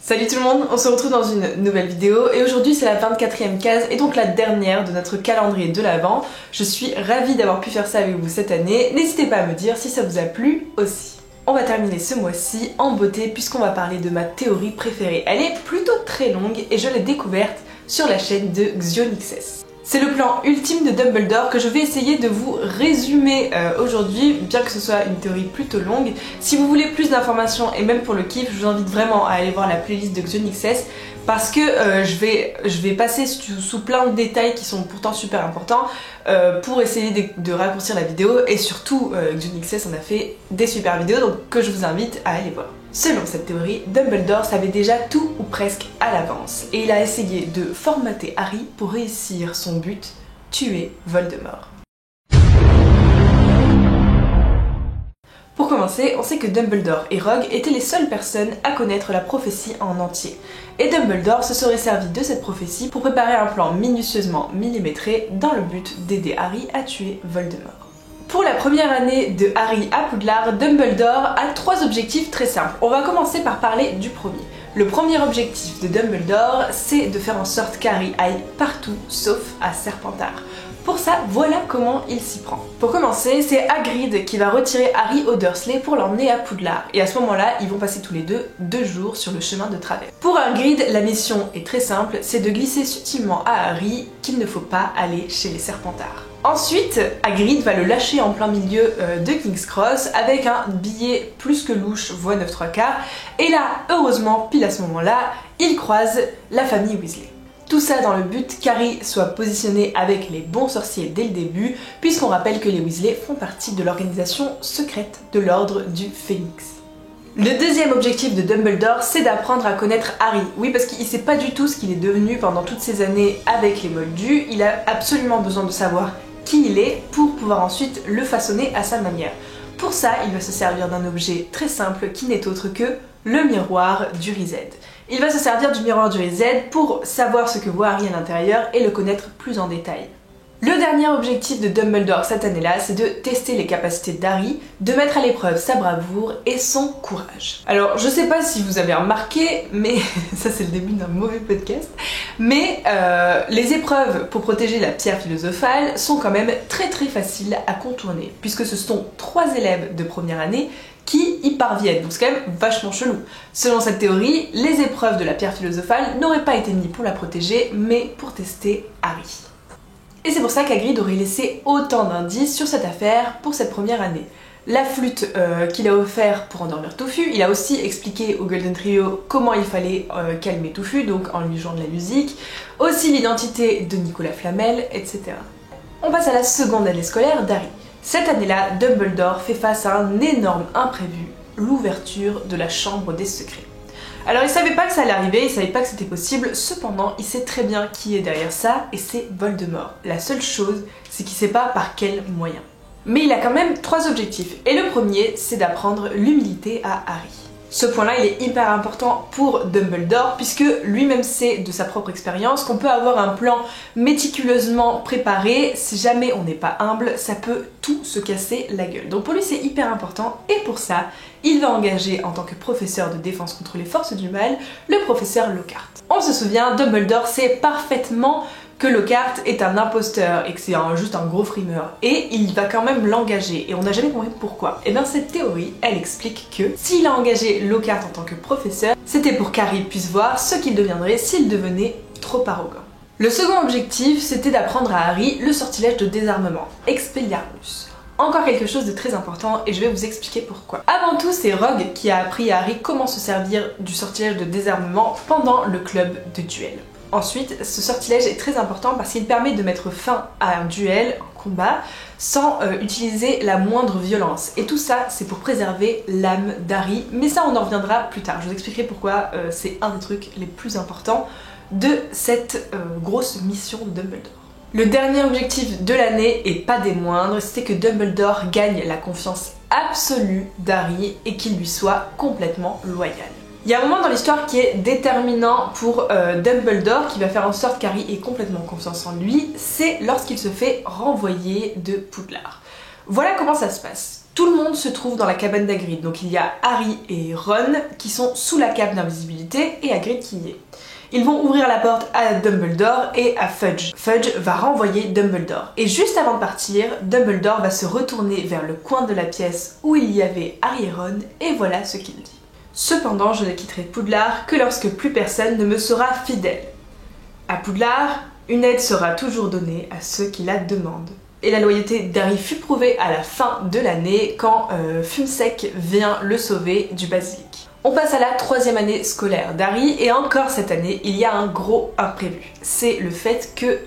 Salut tout le monde, on se retrouve dans une nouvelle vidéo et aujourd'hui c'est la 24e case et donc la dernière de notre calendrier de l'Avent. Je suis ravie d'avoir pu faire ça avec vous cette année, n'hésitez pas à me dire si ça vous a plu aussi. On va terminer ce mois-ci en beauté puisqu'on va parler de ma théorie préférée. Elle est plutôt très longue et je l'ai découverte sur la chaîne de Xionixes. C'est le plan ultime de Dumbledore que je vais essayer de vous résumer aujourd'hui, bien que ce soit une théorie plutôt longue. Si vous voulez plus d'informations et même pour le kiff, je vous invite vraiment à aller voir la playlist de Xionixes parce que je vais passer sous plein de détails qui sont pourtant super importants pour essayer de raccourcir la vidéo et surtout Xionixes en a fait des super vidéos donc que je vous invite à aller voir. Selon cette théorie, Dumbledore savait déjà tout ou presque à l'avance et il a essayé de formater Harry pour réussir son but, tuer Voldemort. Pour commencer, on sait que Dumbledore et Rogue étaient les seules personnes à connaître la prophétie en entier. Et Dumbledore se serait servi de cette prophétie pour préparer un plan minutieusement millimétré dans le but d'aider Harry à tuer Voldemort. Pour la première année de Harry à Poudlard, Dumbledore a trois objectifs très simples. On va commencer par parler du premier. Le premier objectif de Dumbledore, c'est de faire en sorte qu'Harry aille partout sauf à Serpentard. Pour ça, voilà comment il s'y prend. Pour commencer, c'est Hagrid qui va retirer Harry aux Dursley pour l'emmener à Poudlard. Et à ce moment-là, ils vont passer tous les deux jours sur le chemin de travers. Pour Hagrid, la mission est très simple, c'est de glisser subtilement à Harry qu'il ne faut pas aller chez les Serpentards. Ensuite, Hagrid va le lâcher en plein milieu de King's Cross avec un billet plus que louche, voie 9 3/4. Et là, heureusement, pile à ce moment-là, il croise la famille Weasley. Tout ça dans le but qu'Harry soit positionné avec les bons sorciers dès le début, puisqu'on rappelle que les Weasley font partie de l'organisation secrète de l'Ordre du Phénix. Le deuxième objectif de Dumbledore, c'est d'apprendre à connaître Harry. Oui, parce qu'il sait pas du tout ce qu'il est devenu pendant toutes ces années avec les Moldus, il a absolument besoin de savoir qui il est pour pouvoir ensuite le façonner à sa manière. Pour ça, il va se servir d'un objet très simple qui n'est autre que le miroir du Riséd. Il va se servir du miroir du Riséd pour savoir ce que voit Harry à l'intérieur et le connaître plus en détail. Le dernier objectif de Dumbledore cette année-là, c'est de tester les capacités d'Harry, de mettre à l'épreuve sa bravoure et son courage. Alors, je sais pas si vous avez remarqué, mais ça c'est le début d'un mauvais podcast, mais les épreuves pour protéger la pierre philosophale sont quand même très faciles à contourner, puisque ce sont 3 élèves de première année qui y parviennent, donc c'est quand même vachement chelou. Selon cette théorie, les épreuves de la pierre philosophale n'auraient pas été mises pour la protéger, mais pour tester Harry. Et c'est pour ça qu'Hagrid aurait laissé autant d'indices sur cette affaire pour cette première année. La flûte qu'il a offert pour endormir Touffu, il a aussi expliqué au Golden Trio comment il fallait calmer Touffu, donc en lui jouant de la musique, aussi l'identité de Nicolas Flamel, etc. On passe à la seconde année scolaire d'Harry. Cette année-là, Dumbledore fait face à un énorme imprévu, l'ouverture de la chambre des secrets. Alors il savait pas que ça allait arriver, il savait pas que c'était possible, cependant il sait très bien qui est derrière ça et c'est Voldemort. La seule chose, c'est qu'il sait pas par quel moyen. Mais il a quand même 3 objectifs et le premier c'est d'apprendre l'humilité à Harry. Ce point-là il est hyper important pour Dumbledore puisque lui-même sait de sa propre expérience qu'on peut avoir un plan méticuleusement préparé, si jamais on n'est pas humble, ça peut tout se casser la gueule. Donc pour lui c'est hyper important et pour ça, il va engager en tant que professeur de défense contre les forces du mal, le professeur Lockhart. On se souvient, Dumbledore sait parfaitement que Lockhart est un imposteur et que c'est juste un gros frimeur et il va quand même l'engager et on n'a jamais compris pourquoi. Et bien cette théorie, elle explique que s'il a engagé Lockhart en tant que professeur, c'était pour qu'Harry puisse voir ce qu'il deviendrait s'il devenait trop arrogant. Le second objectif, c'était d'apprendre à Harry le sortilège de désarmement, Expelliarmus. Encore quelque chose de très important et je vais vous expliquer pourquoi. Avant tout, c'est Rogue qui a appris à Harry comment se servir du sortilège de désarmement pendant le club de duel. Ensuite, ce sortilège est très important parce qu'il permet de mettre fin à un duel, un combat, sans utiliser la moindre violence. Et tout ça, c'est pour préserver l'âme d'Harry, mais ça on en reviendra plus tard. Je vous expliquerai pourquoi c'est un des trucs les plus importants de cette grosse mission de Dumbledore. Le dernier objectif de l'année, et pas des moindres, c'est que Dumbledore gagne la confiance absolue d'Harry et qu'il lui soit complètement loyal. Il y a un moment dans l'histoire qui est déterminant pour Dumbledore, qui va faire en sorte qu'Harry ait complètement confiance en lui, c'est lorsqu'il se fait renvoyer de Poudlard. Voilà comment ça se passe. Tout le monde se trouve dans la cabane d'Hagrid, donc il y a Harry et Ron qui sont sous la cape d'invisibilité et Hagrid qui y est. Ils vont ouvrir la porte à Dumbledore et à Fudge. Fudge va renvoyer Dumbledore. Et juste avant de partir, Dumbledore va se retourner vers le coin de la pièce où il y avait Harry et Ron, et voilà ce qu'il dit. Cependant, je ne quitterai Poudlard que lorsque plus personne ne me sera fidèle. À Poudlard, une aide sera toujours donnée à ceux qui la demandent. Et la loyauté d'Harry fut prouvée à la fin de l'année quand Fumsec vient le sauver du basilic. On passe à la 3e année scolaire d'Harry et encore cette année, il y a un gros imprévu. C'est le fait que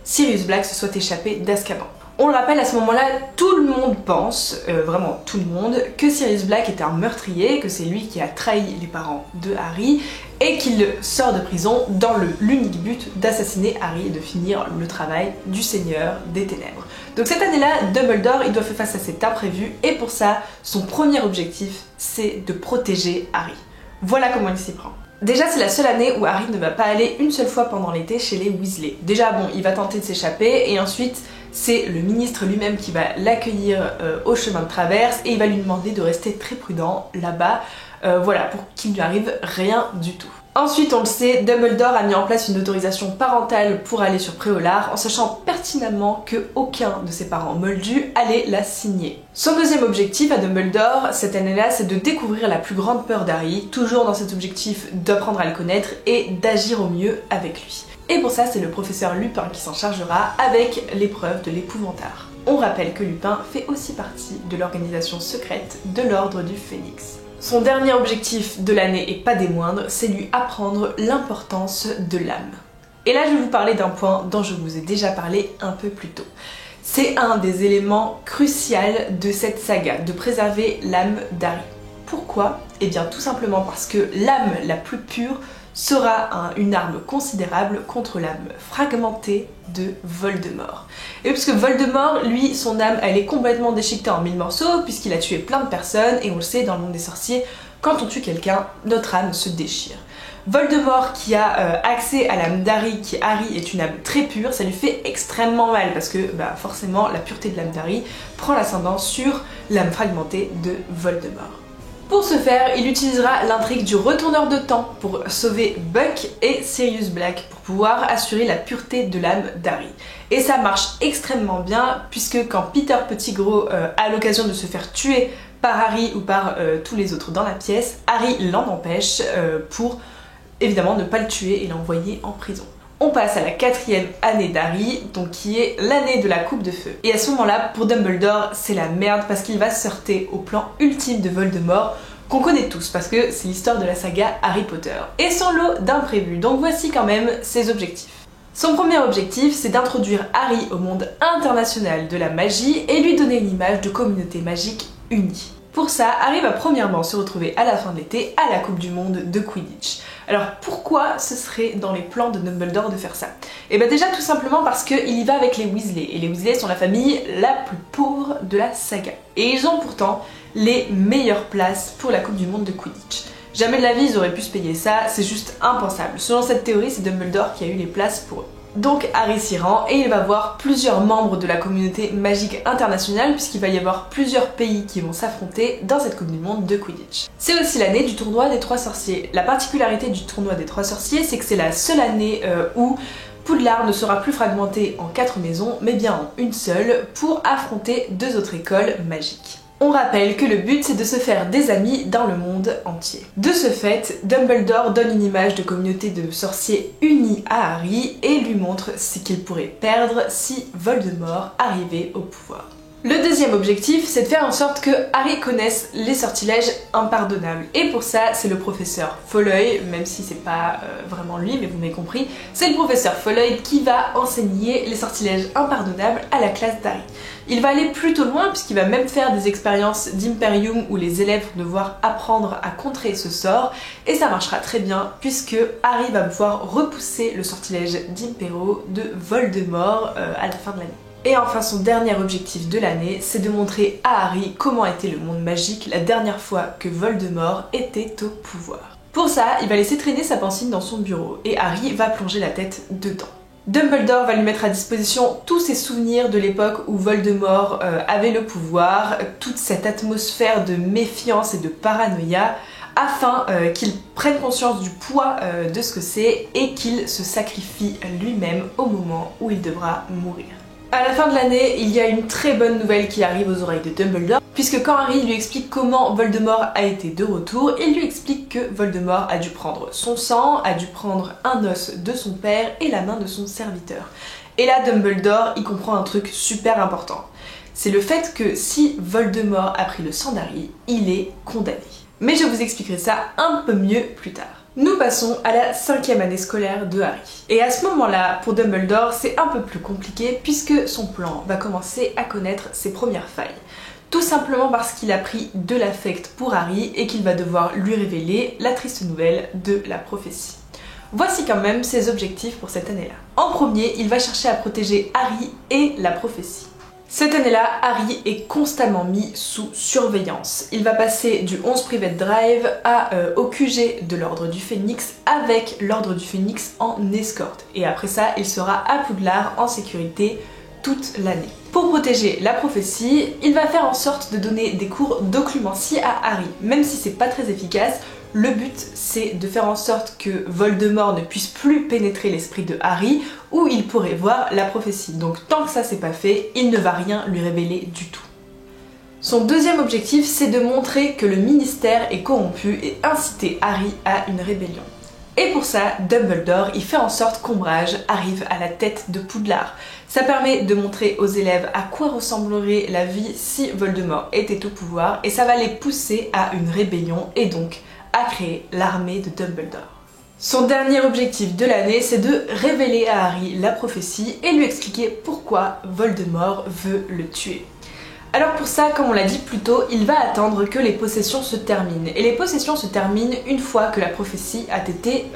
Sirius Black se soit échappé d'Azkaban. On le rappelle, à ce moment-là, tout le monde pense, vraiment tout le monde, que Sirius Black est un meurtrier, que c'est lui qui a trahi les parents de Harry et qu'il sort de prison dans l'unique but d'assassiner Harry et de finir le travail du Seigneur des Ténèbres. Donc cette année-là, Dumbledore, il doit faire face à cet imprévu et pour ça, son premier objectif, c'est de protéger Harry. Voilà comment il s'y prend. Déjà, c'est la seule année où Harry ne va pas aller une seule fois pendant l'été chez les Weasley. Déjà, bon, il va tenter de s'échapper et ensuite, c'est le ministre lui-même qui va l'accueillir au chemin de traverse et il va lui demander de rester très prudent là-bas, voilà, pour qu'il ne lui arrive rien du tout. Ensuite, on le sait, Dumbledore a mis en place une autorisation parentale pour aller sur Préolard en sachant pertinemment qu'aucun de ses parents moldus allait la signer. Son deuxième objectif à Dumbledore, cette année-là, c'est de découvrir la plus grande peur d'Harry, toujours dans cet objectif d'apprendre à le connaître et d'agir au mieux avec lui. Et pour ça, c'est le professeur Lupin qui s'en chargera avec l'épreuve de l'épouvantard. On rappelle que Lupin fait aussi partie de l'organisation secrète de l'Ordre du Phénix. Son dernier objectif de l'année, et pas des moindres, c'est lui apprendre l'importance de l'âme. Et là, je vais vous parler d'un point dont je vous ai déjà parlé un peu plus tôt. C'est un des éléments cruciaux de cette saga, de préserver l'âme d'Harry. Pourquoi? Eh bien tout simplement parce que l'âme la plus pure sera une arme considérable contre l'âme fragmentée de Voldemort. Et puisque Voldemort, lui, son âme, elle est complètement déchiquetée en 1000 morceaux puisqu'il a tué plein de personnes et on le sait dans le monde des sorciers, quand on tue quelqu'un, notre âme se déchire. Voldemort qui a accès à l'âme d'Harry, qui Harry est une âme très pure, ça lui fait extrêmement mal parce que forcément la pureté de l'âme d'Harry prend l'ascendant sur l'âme fragmentée de Voldemort. Pour ce faire, il utilisera l'intrigue du retourneur de temps pour sauver Buck et Sirius Black pour pouvoir assurer la pureté de l'âme d'Harry. Et ça marche extrêmement bien puisque quand Peter Pettigrew a l'occasion de se faire tuer par Harry ou par tous les autres dans la pièce, Harry l'en empêche pour évidemment ne pas le tuer et l'envoyer en prison. On passe à la 4e année d'Harry, donc qui est l'année de la coupe de feu. Et à ce moment-là, pour Dumbledore, c'est la merde parce qu'il va se heurter au plan ultime de Voldemort qu'on connaît tous parce que c'est l'histoire de la saga Harry Potter. Et son lot d'imprévus, donc voici quand même ses objectifs. Son premier objectif, c'est d'introduire Harry au monde international de la magie et lui donner une image de communauté magique unie. Pour ça, Harry va premièrement se retrouver à la fin de l'été à la Coupe du Monde de Quidditch. Alors pourquoi ce serait dans les plans de Dumbledore de faire ça? Et bien déjà tout simplement parce qu'il y va avec les Weasley, et les Weasley sont la famille la plus pauvre de la saga. Et ils ont pourtant les meilleures places pour la Coupe du Monde de Quidditch. Jamais de la vie ils auraient pu se payer ça, c'est juste impensable. Selon cette théorie, c'est Dumbledore qui a eu les places pour eux. Donc Harry s'y rend et il va voir plusieurs membres de la communauté magique internationale puisqu'il va y avoir plusieurs pays qui vont s'affronter dans cette Coupe du Monde de Quidditch. C'est aussi l'année du tournoi des 3 sorciers. La particularité du tournoi des 3 sorciers, c'est que c'est la seule année où Poudlard ne sera plus fragmenté en 4 maisons mais bien en une seule pour affronter 2 autres écoles magiques. On rappelle que le but c'est de se faire des amis dans le monde entier. De ce fait, Dumbledore donne une image de communauté de sorciers unis à Harry et lui montre ce qu'il pourrait perdre si Voldemort arrivait au pouvoir. Le deuxième objectif, c'est de faire en sorte que Harry connaisse les sortilèges impardonnables. Et pour ça, c'est le professeur Folleuil, même si c'est pas vraiment lui, mais vous m'avez compris, c'est le professeur Folleuil qui va enseigner les sortilèges impardonnables à la classe d'Harry. Il va aller plutôt loin puisqu'il va même faire des expériences d'Imperium où les élèves vont devoir apprendre à contrer ce sort et ça marchera très bien puisque Harry va pouvoir repousser le sortilège d'Impero de Voldemort à la fin de l'année. Et enfin son dernier objectif de l'année, c'est de montrer à Harry comment était le monde magique la dernière fois que Voldemort était au pouvoir. Pour ça, il va laisser traîner sa pancine dans son bureau et Harry va plonger la tête dedans. Dumbledore va lui mettre à disposition tous ses souvenirs de l'époque où Voldemort avait le pouvoir, toute cette atmosphère de méfiance et de paranoïa, afin qu'il prenne conscience du poids de ce que c'est et qu'il se sacrifie lui-même au moment où il devra mourir. À la fin de l'année, il y a une très bonne nouvelle qui arrive aux oreilles de Dumbledore, puisque quand Harry lui explique comment Voldemort a été de retour, il lui explique que Voldemort a dû prendre son sang, a dû prendre un os de son père et la main de son serviteur. Et là, Dumbledore, il comprend un truc super important. C'est le fait que si Voldemort a pris le sang d'Harry, il est condamné. Mais je vous expliquerai ça un peu mieux plus tard. Nous passons à la 5e année scolaire de Harry. Et à ce moment-là, pour Dumbledore, c'est un peu plus compliqué puisque son plan va commencer à connaître ses premières failles. Tout simplement parce qu'il a pris de l'affect pour Harry et qu'il va devoir lui révéler la triste nouvelle de la prophétie. Voici quand même ses objectifs pour cette année-là. En premier, il va chercher à protéger Harry et la prophétie. Cette année-là, Harry est constamment mis sous surveillance. Il va passer du 11 Private Drive au QG de l'Ordre du Phénix avec l'Ordre du Phénix en escorte. Et après ça, il sera à Poudlard en sécurité toute l'année. Pour protéger la prophétie, il va faire en sorte de donner des cours d'occlumencie à Harry. Même si c'est pas très efficace, le but c'est de faire en sorte que Voldemort ne puisse plus pénétrer l'esprit de Harry où il pourrait voir la prophétie. Donc tant que ça c'est pas fait, il ne va rien lui révéler du tout. Son deuxième objectif c'est de montrer que le ministère est corrompu et inciter Harry à une rébellion. Et pour ça, Dumbledore, il fait en sorte qu'Ombrage arrive à la tête de Poudlard. Ça permet de montrer aux élèves à quoi ressemblerait la vie si Voldemort était au pouvoir et ça va les pousser à une rébellion et donc à créer l'armée de Dumbledore. Son dernier objectif de l'année, c'est de révéler à Harry la prophétie et lui expliquer pourquoi Voldemort veut le tuer. Alors pour ça, comme on l'a dit plus tôt, il va attendre que les possessions se terminent. Et les possessions se terminent une fois que la prophétie a été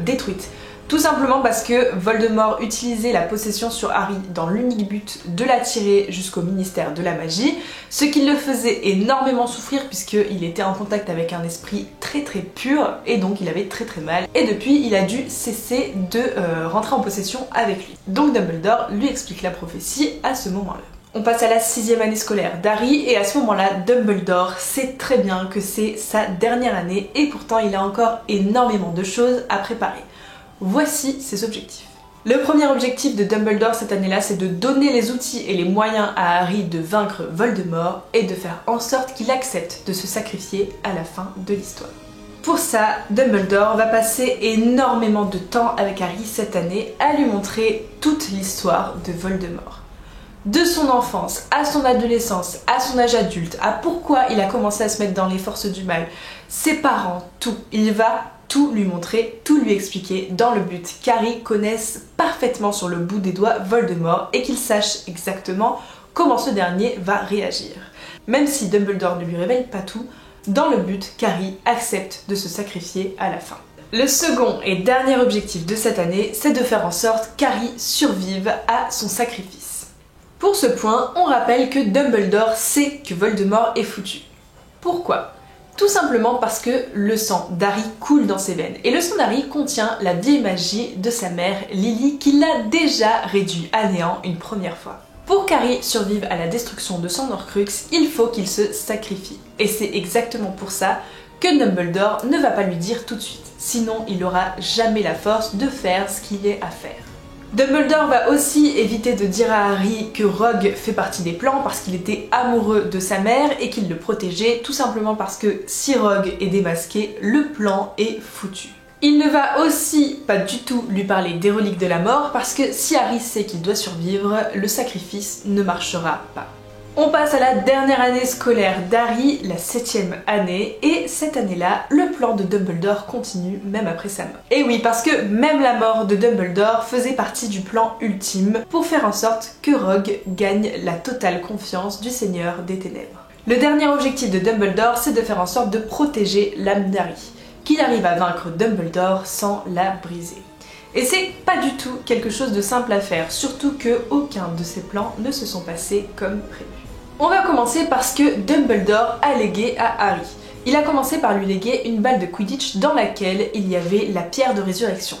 détruite. Tout simplement parce que Voldemort utilisait la possession sur Harry dans l'unique but de l'attirer jusqu'au ministère de la magie, ce qui le faisait énormément souffrir puisqu'il était en contact avec un esprit très pur et donc il avait très mal. Et depuis, il a dû cesser de rentrer en possession avec lui. Donc Dumbledore lui explique la prophétie à ce moment-là. On passe à la 6e année scolaire d'Harry et à ce moment-là, Dumbledore sait très bien que c'est sa dernière année et pourtant il a encore énormément de choses à préparer. Voici ses objectifs. Le premier objectif de Dumbledore cette année-là, c'est de donner les outils et les moyens à Harry de vaincre Voldemort et de faire en sorte qu'il accepte de se sacrifier à la fin de l'histoire. Pour ça, Dumbledore va passer énormément de temps avec Harry cette année à lui montrer toute l'histoire de Voldemort. De son enfance, à son adolescence, à son âge adulte, à pourquoi il a commencé à se mettre dans les forces du mal, ses parents, tout. Il va tout lui montrer, tout lui expliquer dans le but qu'Harry connaisse parfaitement sur le bout des doigts Voldemort et qu'il sache exactement comment ce dernier va réagir. Même si Dumbledore ne lui révèle pas tout, dans le but qu'Harry accepte de se sacrifier à la fin. Le second et dernier objectif de cette année, c'est de faire en sorte qu'Harry survive à son sacrifice. Pour ce point, on rappelle que Dumbledore sait que Voldemort est foutu. Pourquoi ? Tout simplement parce que le sang d'Harry coule dans ses veines. Et le sang d'Harry contient la vieille magie de sa mère Lily qui l'a déjà réduit à néant une première fois. Pour qu'Harry survive à la destruction de son Horcrux, il faut qu'il se sacrifie. Et c'est exactement pour ça que Dumbledore ne va pas lui dire tout de suite. Sinon, il n'aura jamais la force de faire ce qu'il est à faire. Dumbledore va aussi éviter de dire à Harry que Rogue fait partie des plans parce qu'il était amoureux de sa mère et qu'il le protégeait, tout simplement parce que si Rogue est démasqué, le plan est foutu. Il ne va aussi pas du tout lui parler des reliques de la mort parce que si Harry sait qu'il doit survivre, le sacrifice ne marchera pas. On passe à la dernière année scolaire d'Harry, la 7e année, et cette année-là, le plan de Dumbledore continue même après sa mort. Et oui, parce que même la mort de Dumbledore faisait partie du plan ultime pour faire en sorte que Rogue gagne la totale confiance du Seigneur des Ténèbres. Le dernier objectif de Dumbledore, c'est de faire en sorte de protéger l'âme d'Harry, qu'il arrive à vaincre Dumbledore sans la briser. Et c'est pas du tout quelque chose de simple à faire, surtout que aucun de ses plans ne se sont passés comme prévu. On va commencer parce que Dumbledore a légué à Harry. Il a commencé par lui léguer une balle de Quidditch dans laquelle il y avait la pierre de résurrection.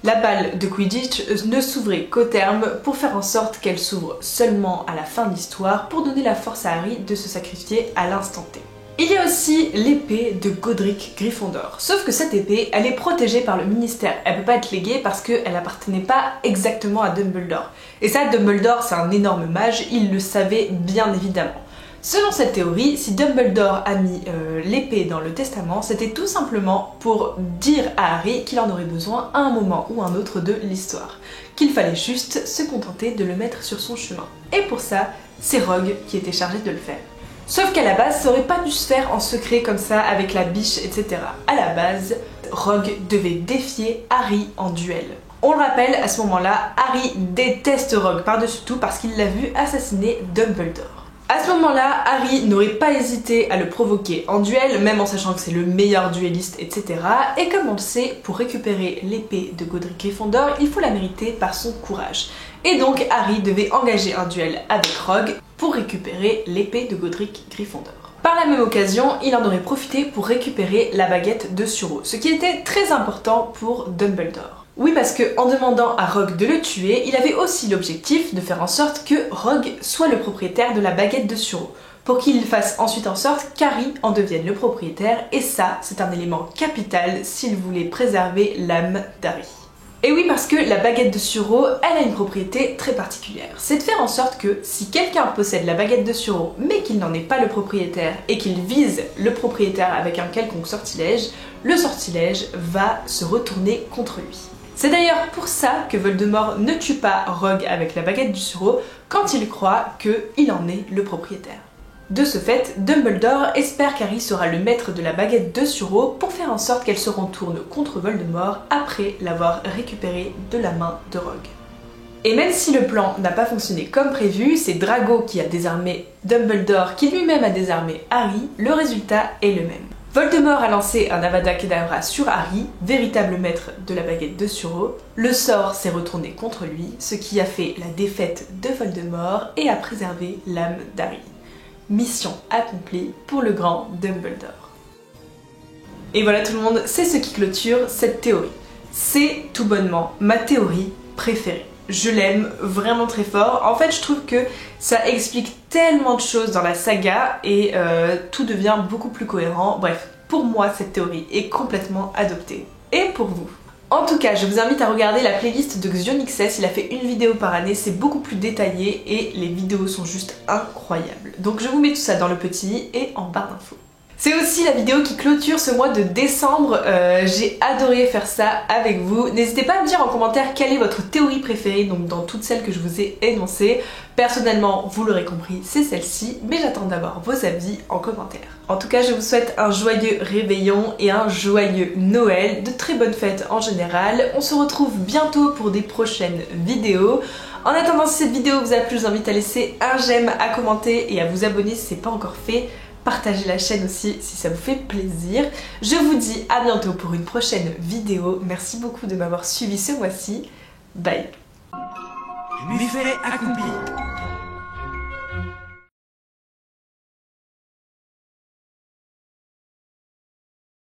La balle de Quidditch ne s'ouvrait qu'au terme pour faire en sorte qu'elle s'ouvre seulement à la fin de l'histoire pour donner la force à Harry de se sacrifier à l'instant T. Il y a aussi l'épée de Godric Gryffondor, sauf que cette épée, elle est protégée par le ministère, elle peut pas être léguée parce qu'elle appartenait pas exactement à Dumbledore. Et ça, Dumbledore c'est un énorme mage, il le savait bien évidemment. Selon cette théorie, si Dumbledore a mis l'épée dans le testament, c'était tout simplement pour dire à Harry qu'il en aurait besoin à un moment ou un autre de l'histoire, qu'il fallait juste se contenter de le mettre sur son chemin. Et pour ça, c'est Rogue qui était chargé de le faire. Sauf qu'à la base, ça aurait pas dû se faire en secret comme ça, avec la biche, etc. À la base, Rogue devait défier Harry en duel. On le rappelle, à ce moment-là, Harry déteste Rogue par-dessus tout parce qu'il l'a vu assassiner Dumbledore. À ce moment-là, Harry n'aurait pas hésité à le provoquer en duel, même en sachant que c'est le meilleur duelliste, etc. Et comme on le sait, pour récupérer l'épée de Godric Gryffondor, il faut la mériter par son courage. Et donc Harry devait engager un duel avec Rogue pour récupérer l'épée de Godric Gryffondor. Par la même occasion, il en aurait profité pour récupérer la baguette de Suro, ce qui était très important pour Dumbledore. Oui, parce que en demandant à Rogue de le tuer, il avait aussi l'objectif de faire en sorte que Rogue soit le propriétaire de la baguette de Suro, pour qu'il fasse ensuite en sorte qu'Harry en devienne le propriétaire, et ça, c'est un élément capital s'il voulait préserver l'âme d'Harry. Et oui, parce que la baguette de Suro, elle a une propriété très particulière. C'est de faire en sorte que si quelqu'un possède la baguette de Suro, mais qu'il n'en est pas le propriétaire, et qu'il vise le propriétaire avec un quelconque sortilège, le sortilège va se retourner contre lui. C'est d'ailleurs pour ça que Voldemort ne tue pas Rogue avec la baguette du Suro quand il croit qu'il en est le propriétaire. De ce fait, Dumbledore espère qu'Harry sera le maître de la baguette de Suro pour faire en sorte qu'elle se retourne contre Voldemort après l'avoir récupérée de la main de Rogue. Et même si le plan n'a pas fonctionné comme prévu, c'est Drago qui a désarmé Dumbledore qui lui-même a désarmé Harry, le résultat est le même. Voldemort a lancé un Avada Kedavra sur Harry, véritable maître de la baguette de Suro. Le sort s'est retourné contre lui, ce qui a fait la défaite de Voldemort et a préservé l'âme d'Harry. Mission accomplie pour le grand Dumbledore. Et voilà tout le monde, c'est ce qui clôture cette théorie. C'est tout bonnement ma théorie préférée. Je l'aime vraiment très fort. En fait, je trouve que ça explique tellement de choses dans la saga et tout devient beaucoup plus cohérent. Bref, pour moi, cette théorie est complètement adoptée. Et pour vous? En tout cas, je vous invite à regarder la playlist de XionXS, il a fait une vidéo par année, c'est beaucoup plus détaillé et les vidéos sont juste incroyables. Donc je vous mets tout ça dans le petit et en barre d'infos. C'est aussi la vidéo qui clôture ce mois de décembre, j'ai adoré faire ça avec vous. N'hésitez pas à me dire en commentaire quelle est votre théorie préférée, donc dans toutes celles que je vous ai énoncées. Personnellement, vous l'aurez compris, c'est celle-ci, mais j'attends d'avoir vos avis en commentaire. En tout cas, je vous souhaite un joyeux réveillon et un joyeux Noël, de très bonnes fêtes en général. On se retrouve bientôt pour des prochaines vidéos. En attendant, si cette vidéo vous a plu, je vous invite à laisser un j'aime, à commenter et à vous abonner si ce n'est pas encore fait. Partagez la chaîne aussi si ça vous fait plaisir. Je vous dis à bientôt pour une prochaine vidéo. Merci beaucoup de m'avoir suivi ce mois-ci. Bye. Méfait accompli.